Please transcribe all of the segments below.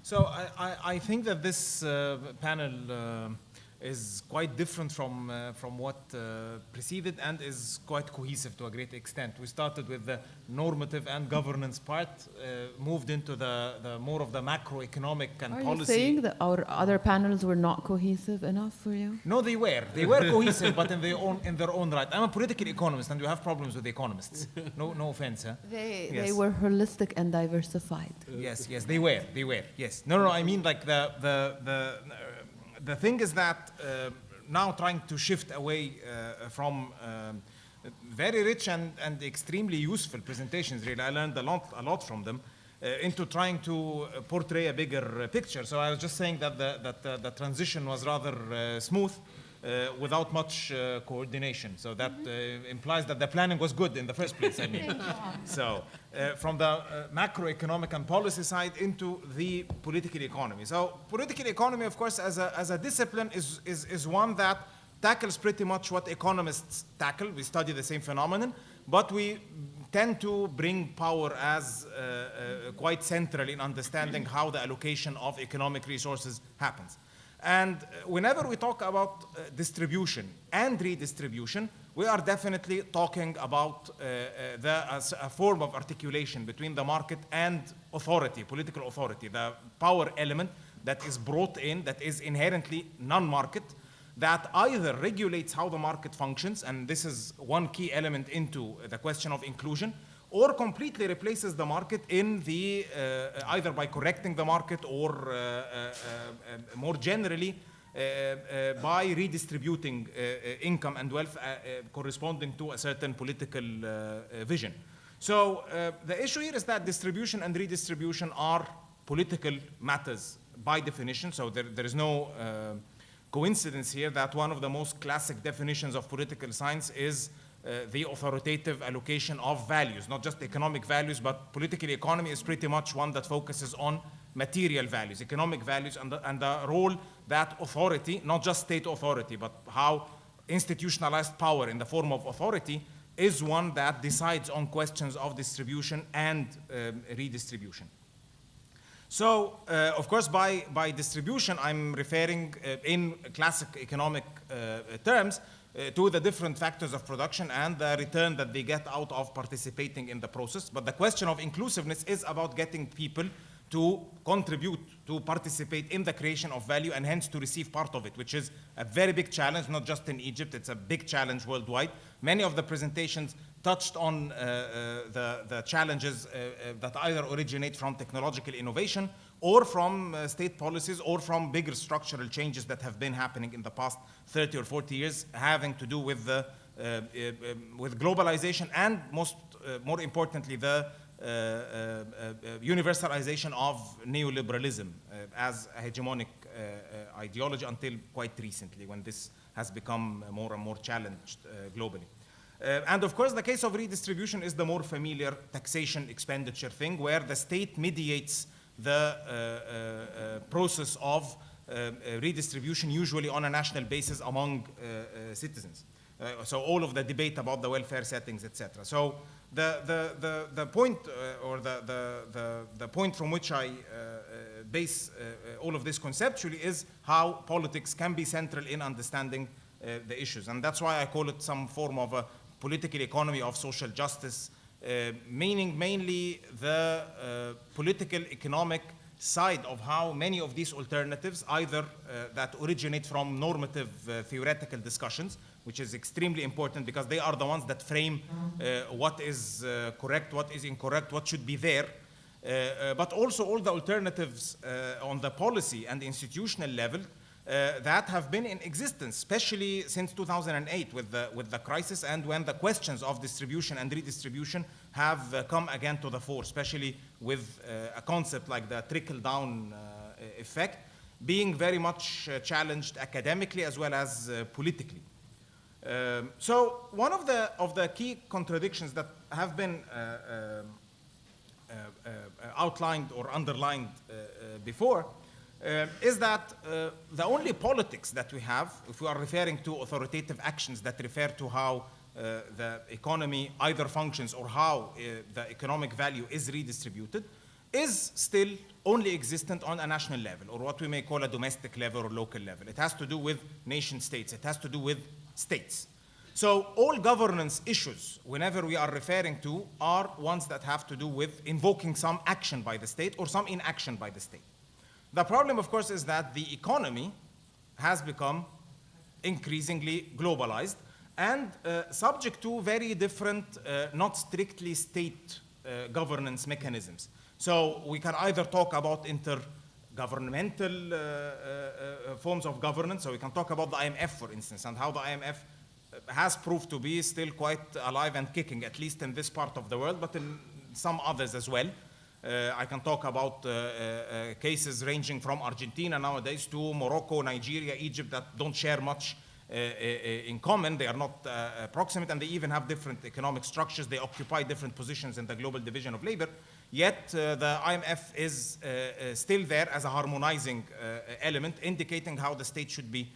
So I think that this panel is quite different from what preceded and is quite cohesive to a great extent. We started with the normative and governance part, moved into the more of the macroeconomic and Are policy. you saying that our other panels were not cohesive enough for you? No, they were. They were cohesive, but in their own right. I'm a political economist, and you have problems with economists. No offense, huh? They were holistic and diversified. Yes, they were. Yes. No. I mean, like the thing is that now trying to shift away from very rich and extremely useful presentations. Really, I learned a lot from them. Into trying to portray a bigger picture. So I was just saying that the transition was rather smooth. Without much coordination. So that implies that the planning was good in the first place, I mean. So from the macroeconomic and policy side into the political economy. So political economy, of course, as a discipline is one that tackles pretty much what economists tackle. We study the same phenomenon, but we tend to bring power as quite central in understanding how the allocation of economic resources happens. And whenever we talk about distribution and redistribution, we are definitely talking about a form of articulation between the market and authority, political authority, the power element that is brought in, that is inherently non-market, that either regulates how the market functions, and this is one key element into the question of inclusion, or completely replaces the market in the, either by correcting the market or more generally by redistributing income and wealth corresponding to a certain political vision. So the issue here is that distribution and redistribution are political matters by definition, so there is no coincidence here that one of the most classic definitions of political science is the authoritative allocation of values, not just economic values, but political economy is pretty much one that focuses on material values, economic values, and the role that authority, not just state authority, but how institutionalized power in the form of authority is one that decides on questions of distribution and redistribution. So, of course, by distribution, I'm referring in classic economic terms to the different factors of production and the return that they get out of participating in the process. But the question of inclusiveness is about getting people to contribute, to participate in the creation of value, and hence to receive part of it, which is a very big challenge, not just in Egypt, it's a big challenge worldwide. Many of the presentations touched on the challenges that either originate from technological innovation or from state policies or from bigger structural changes that have been happening in the past 30 or 40 years, having to do with with globalization and more importantly, the universalization of neoliberalism as a hegemonic ideology until quite recently, when this has become more and more challenged globally. And of course, the case of redistribution is the more familiar taxation expenditure thing, where the state mediates the process of redistribution, usually on a national basis among citizens. So all of the debate about the welfare settings, etc. So the point or the point from which I base all of this conceptually is how politics can be central in understanding the issues. And that's why I call it some form of a political economy of social justice, meaning mainly the political economic side of how many of these alternatives, either that originate from normative theoretical discussions, which is extremely important because they are the ones that frame what is correct, what is incorrect, what should be there, but also all the alternatives on the policy and institutional level that have been in existence, especially since 2008 with the crisis, and when the questions of distribution and redistribution have come again to the fore, especially with a concept like the trickle-down effect being very much challenged academically as well as politically. So one of the key contradictions that have been outlined or underlined before is that the only politics that we have, if we are referring to authoritative actions that refer to how the economy either functions or how the economic value is redistributed, is still only existent on a national level, or what we may call a domestic level or local level. It has to do with nation states. It has to do with states. So all governance issues, whenever we are referring to, are ones that have to do with invoking some action by the state or some inaction by the state. The problem, of course, is that the economy has become increasingly globalized and subject to very different, not strictly state governance mechanisms. So we can either talk about intergovernmental forms of governance, so we can talk about the IMF, for instance, and how the IMF has proved to be still quite alive and kicking, at least in this part of the world, but in some others as well. I can talk about cases ranging from Argentina nowadays to Morocco, Nigeria, Egypt, that don't share much in common. They are not proximate, and they even have different economic structures. They occupy different positions in the global division of labor. Yet the IMF is still there as a harmonizing element, indicating how the state should be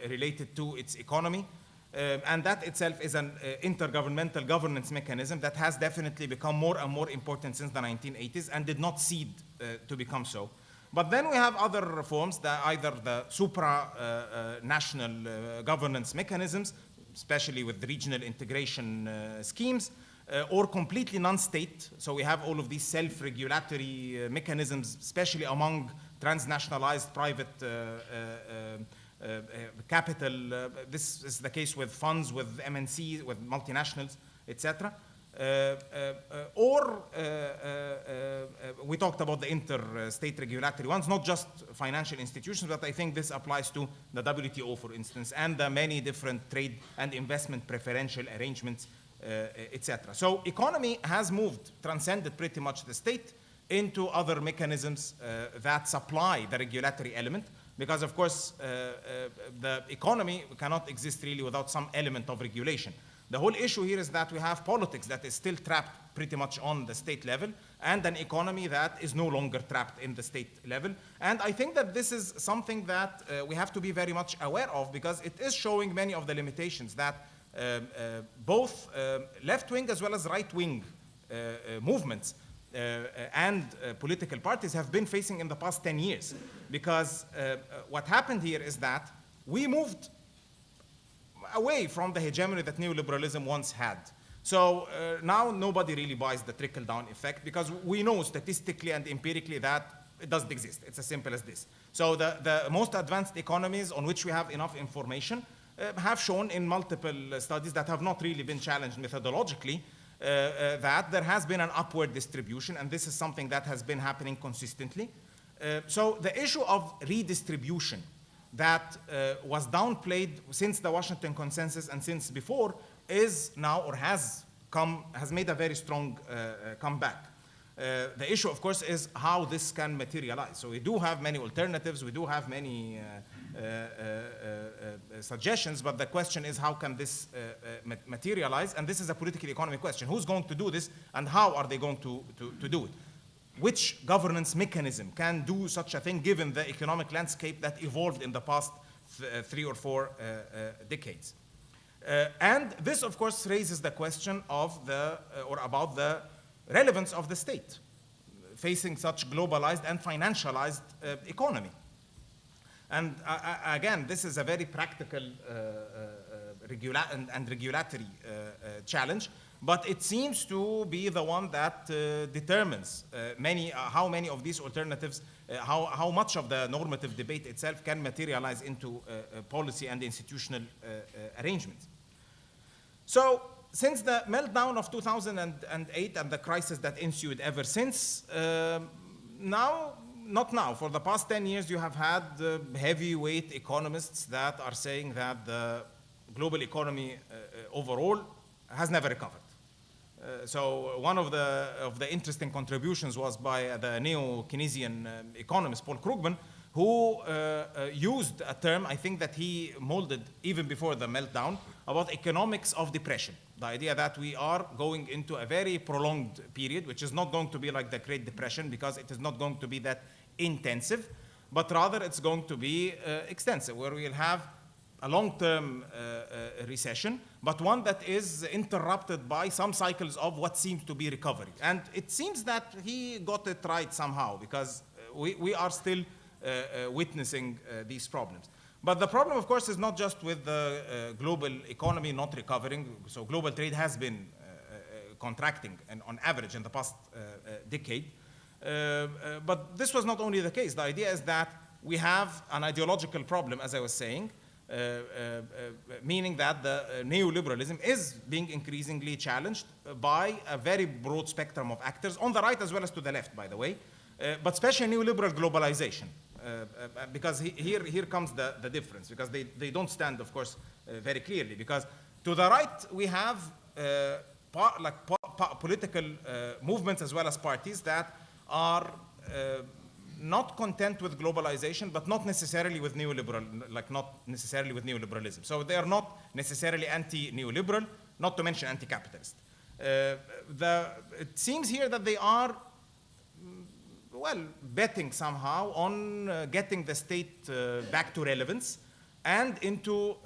related to its economy. And that itself is an intergovernmental governance mechanism that has definitely become more and more important since the 1980s and did not cede to become so. But then we have other reforms, that either the supranational governance mechanisms, especially with regional integration schemes, or completely non-state. So we have all of these self-regulatory mechanisms, especially among transnationalized private capital. This is the case with funds, with MNCs, with multinationals, etc. We talked about the interstate regulatory ones, not just financial institutions, but I think this applies to the WTO, for instance, and the many different trade and investment preferential arrangements, etc. So economy has moved, transcended pretty much the state into other mechanisms that supply the regulatory element. Because, of course, the economy cannot exist really without some element of regulation. The whole issue here is that we have politics that is still trapped pretty much on the state level, and an economy that is no longer trapped in the state level. And I think that this is something that we have to be very much aware of, because it is showing many of the limitations that both left-wing as well as right-wing movements and political parties have been facing in the past 10 years. Because what happened here is that we moved away from the hegemony that neoliberalism once had. So now nobody really buys the trickle-down effect, because we know statistically and empirically that it doesn't exist. It's as simple as this. So the most advanced economies on which we have enough information have shown in multiple studies that have not really been challenged methodologically that there has been an upward distribution, and this is something that has been happening consistently. So the issue of redistribution that was downplayed since the Washington Consensus and since before is now, or has made a very strong comeback. The issue, of course, is how this can materialize. So we do have many alternatives, we do have many suggestions, but the question is, how can this materialize? And this is a political economy question. Who's going to do this, and how are they going to do it? Which governance mechanism can do such a thing, given the economic landscape that evolved in the past 3 or 4 decades? And this, of course, raises the question of about the relevance of the state facing such globalized and financialized economy. And again, this is a very practical regulatory challenge, but it seems to be the one that determines how many of these alternatives, how much of the normative debate itself can materialize into policy and institutional arrangements. So since the meltdown of 2008 and the crisis that ensued ever since, for the past 10 years, you have had heavyweight economists that are saying that the global economy overall has never recovered. So one of the interesting contributions was by the neo-Keynesian economist Paul Krugman, who used a term, I think, that he molded even before the meltdown, about economics of depression. The idea that we are going into a very prolonged period, which is not going to be like the Great Depression, because it is not going to be that intensive, but rather it's going to be extensive, where we'll have a long-term recession, but one that is interrupted by some cycles of what seems to be recovery. And it seems that he got it right somehow, because we are still witnessing these problems. But the problem, of course, is not just with the global economy not recovering. So global trade has been contracting, and on average in the past decade. But this was not only the case. The idea is that we have an ideological problem, as I was saying, meaning that the neoliberalism is being increasingly challenged by a very broad spectrum of actors, on the right as well as to the left, by the way, but especially neoliberal globalization. Because here comes the difference, because they don't stand, of course, very clearly. Because to the right, we have political movements as well as parties that are not content with globalization, but not necessarily with neoliberalism. So they are not necessarily anti-neoliberal, not to mention anti-capitalist. It seems here that they are, well, betting somehow on getting the state back to relevance and into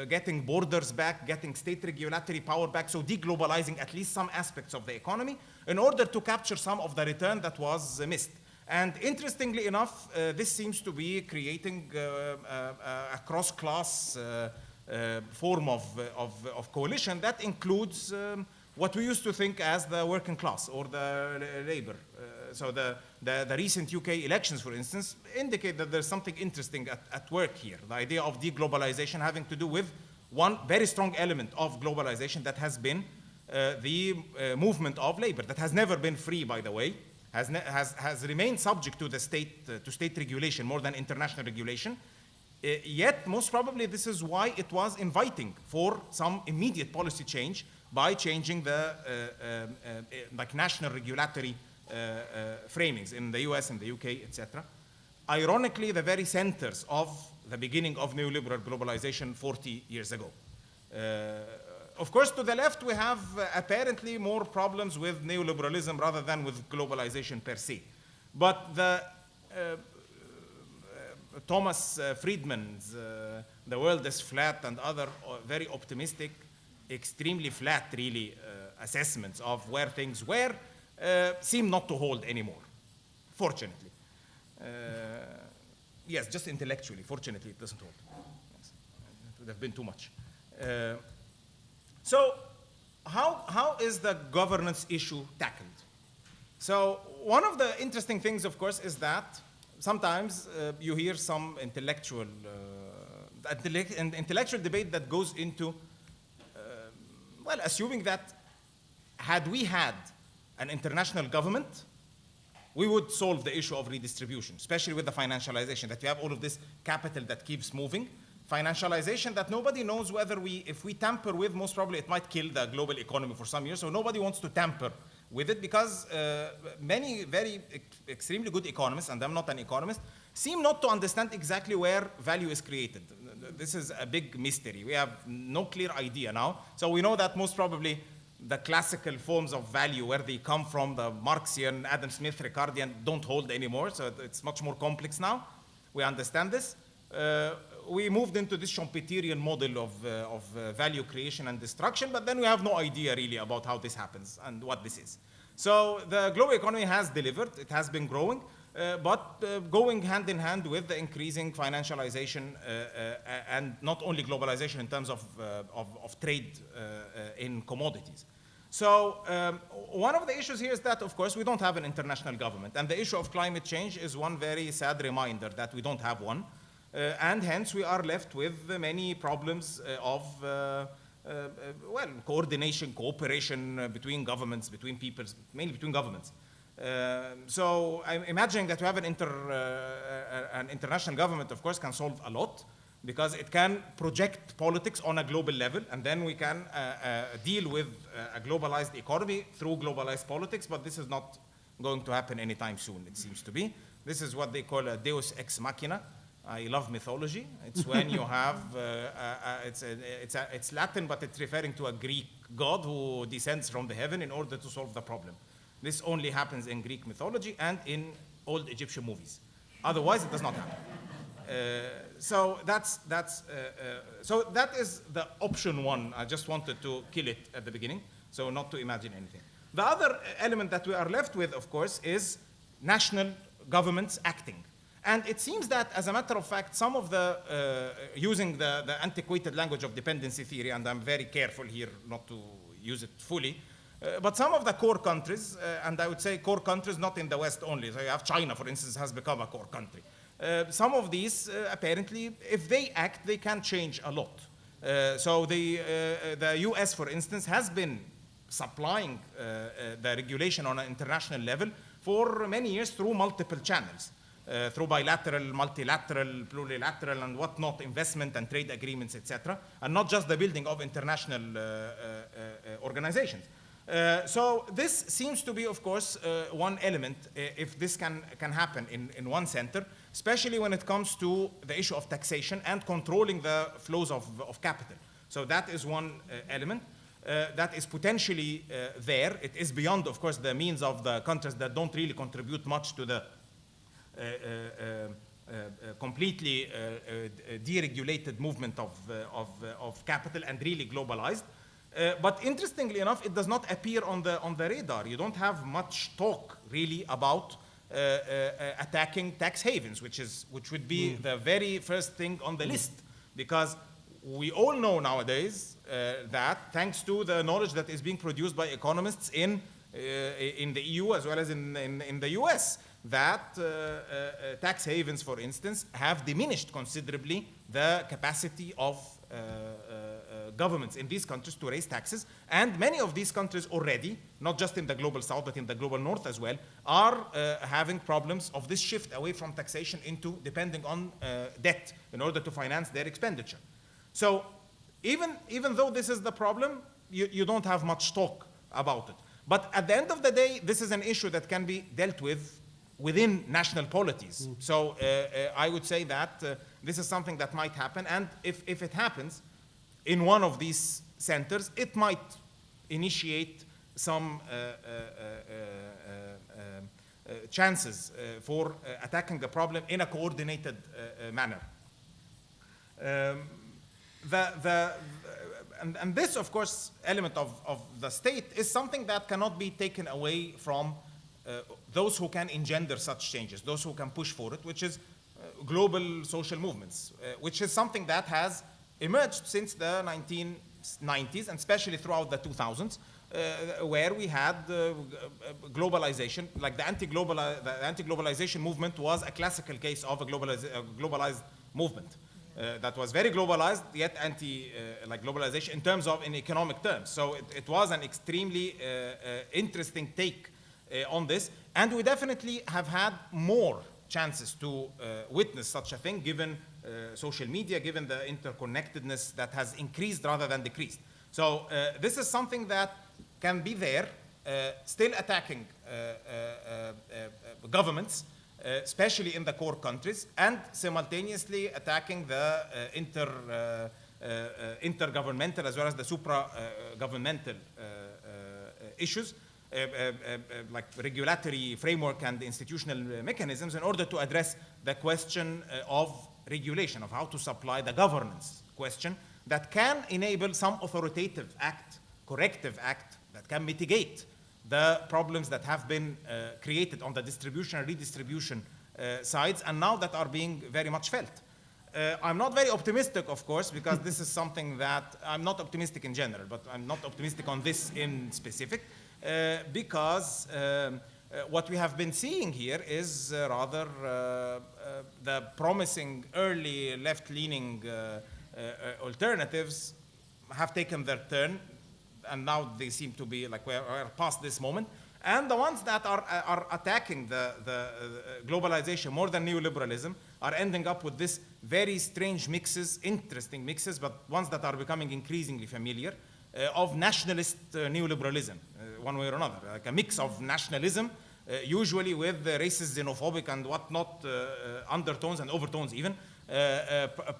getting borders back, getting state regulatory power back, so deglobalizing at least some aspects of the economy in order to capture some of the return that was missed. And interestingly enough, this seems to be creating a cross-class form of coalition that includes what we used to think as the working class or the labor. So the recent UK elections, for instance, indicate that there's something interesting at work here. The idea of deglobalization having to do with one very strong element of globalization that has been the movement of labor, that has never been free, by the way, has remained subject to the state regulation more than international regulation. Yet, most probably, this is why it was inviting for some immediate policy change by changing the national regulatory framings in the US and the UK, etc. Ironically, the very centers of the beginning of neoliberal globalization 40 years ago. Of course, to the left, we have apparently more problems with neoliberalism rather than with globalization per se. But the Thomas Friedman's The World is Flat and other very optimistic, extremely flat, really, assessments of where things were seem not to hold anymore, fortunately. Yes, just intellectually, fortunately, it doesn't hold. Yes. It would have been too much. So how is the governance issue tackled? So one of the interesting things, of course, is that sometimes you hear some intellectual debate that goes into, well, assuming that had we had an international government, we would solve the issue of redistribution, especially with the financialization, that you have all of this capital that keeps moving. Financialization that nobody knows whether if we tamper with, most probably it might kill the global economy for some years, so nobody wants to tamper with it because many very extremely good economists, and I'm not an economist, seem not to understand exactly where value is created. This is a big mystery. We have no clear idea now. So we know that most probably the classical forms of value, where they come from, the Marxian, Adam Smith, Ricardian, don't hold anymore, so it's much more complex now. We understand this. We moved into this Schumpeterian model of value creation and destruction, but then we have no idea really about how this happens and what this is. So the global economy has delivered, it has been growing, but going hand in hand with the increasing financialization and not only globalization in terms of trade in commodities. So one of the issues here is that, of course, we don't have an international government, and the issue of climate change is one very sad reminder that we don't have one. And hence we are left with many problems of well, coordination, cooperation between governments, between peoples, mainly between governments. So I'm imagining that to have an international government, of course, can solve a lot, because it can project politics on a global level, and then we can deal with a globalized economy through globalized politics, but this is not going to happen anytime soon, it seems to be. This is what they call a deus ex machina. I love mythology. It's when you have, it's Latin, but it's referring to a Greek god who descends from the heaven in order to solve the problem. This only happens in Greek mythology and in old Egyptian movies. Otherwise, it does not happen. So so that is the option one. I just wanted to kill it at the beginning, so not to imagine anything. The other element that we are left with, of course, is national governments acting. And it seems that, as a matter of fact, some of the, using the antiquated language of dependency theory, and I'm very careful here not to use it fully, but some of the core countries, and I would say core countries not in the West only, so you have China, for instance, has become a core country. Some of these, apparently, if they act, they can change a lot. So the US, for instance, has been supplying the regulation on an international level for many years through multiple channels, through bilateral, multilateral, plurilateral, and whatnot, investment and trade agreements, etc., and not just the building of international organizations. So this seems to be, of course, one element, if this can happen in one center, especially when it comes to the issue of taxation and controlling the flows of capital. So that is one element that is potentially there. It is beyond, of course, the means of the countries that don't really contribute much to the completely deregulated movement of capital and really globalized. But interestingly enough, it does not appear on the radar. You don't have much talk really about attacking tax havens, which would be the very first thing on the list, because we all know nowadays that, thanks to the knowledge that is being produced by economists in the EU as well as in the US, that tax havens, for instance, have diminished considerably the capacity of governments in these countries to raise taxes. And many of these countries already, not just in the global south, but in the global north as well, are having problems of this shift away from taxation into depending on debt in order to finance their expenditure. So even though this is the problem, you don't have much talk about it. But at the end of the day, this is an issue that can be dealt with within national polities. So I would say that this is something that might happen, and if it happens in one of these centers, it might initiate some chances for attacking the problem in a coordinated manner. And this, of course, element of the state is something that cannot be taken away from those who can engender such changes, those who can push for it, which is global social movements, which is something that has emerged since the 1990s, and especially throughout the 2000s, where we had globalization. Like the anti-globalization movement was a classical case of a globalized movement. That was very globalized, yet globalization in economic terms. So it was an extremely interesting take on this, and we definitely have had more chances to witness such a thing, given social media, given the interconnectedness that has increased rather than decreased. So this is something that can be there, still attacking governments, especially in the core countries, and simultaneously attacking the intergovernmental as well as the supra-governmental issues, like regulatory framework and institutional mechanisms, in order to address the question of regulation, of how to supply the governance question that can enable some authoritative act, corrective act, that can mitigate the problems that have been created on the distribution and redistribution sides, and now that are being very much felt. I'm not very optimistic, of course, because this is something that I'm not optimistic in general, but I'm not optimistic on this in specific, because what we have been seeing here is rather the promising early left-leaning alternatives have taken their turn, and now they seem to be like we're past this moment. And the ones that are attacking the globalization more than neoliberalism are ending up with this very strange mixes, interesting mixes, but ones that are becoming increasingly familiar, of nationalist neoliberalism, one way or another, like a mix of nationalism, usually with racist, xenophobic, and whatnot undertones and overtones even,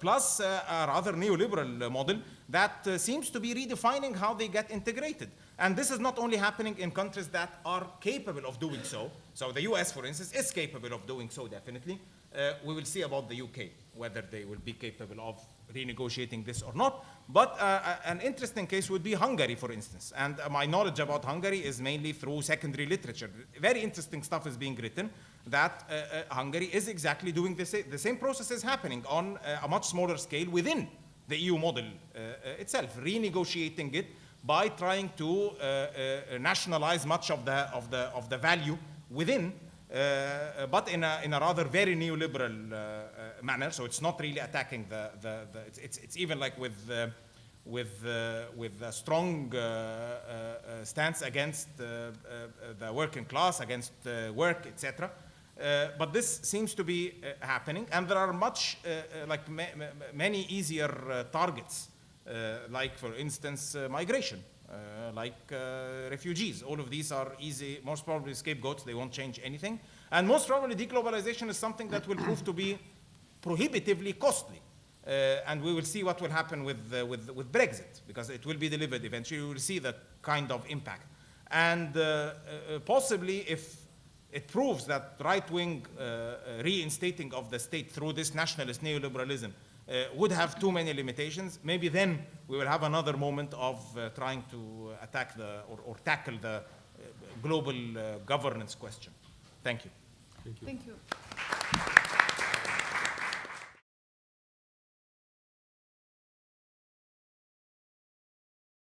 plus a rather neoliberal model that seems to be redefining how they get integrated. And this is not only happening in countries that are capable of doing so. So the US, for instance, is capable of doing so, definitely. We will see about the UK, whether they will be capable of renegotiating this or not. But an interesting case would be Hungary, for instance. And my knowledge about Hungary is mainly through secondary literature. Very interesting stuff is being written that Hungary is exactly doing the same process is happening on a much smaller scale within the EU model itself, renegotiating it by trying to nationalize much of the value within, but in a rather very neoliberal manner. So it's not really attacking it's even like with a strong stance against the working class, against work, etc. But this seems to be happening, and there are many easier targets, like for instance migration, refugees. All of these are easy, most probably scapegoats. They won't change anything, and most probably deglobalization is something that will prove to be prohibitively costly. And we will see what will happen with Brexit, because it will be delivered eventually. We will see the kind of impact, and possibly if it proves that right-wing reinstating of the state through this nationalist neoliberalism would have too many limitations, maybe then we will have another moment of trying to attack or tackle the global governance question. Thank you. Thank you.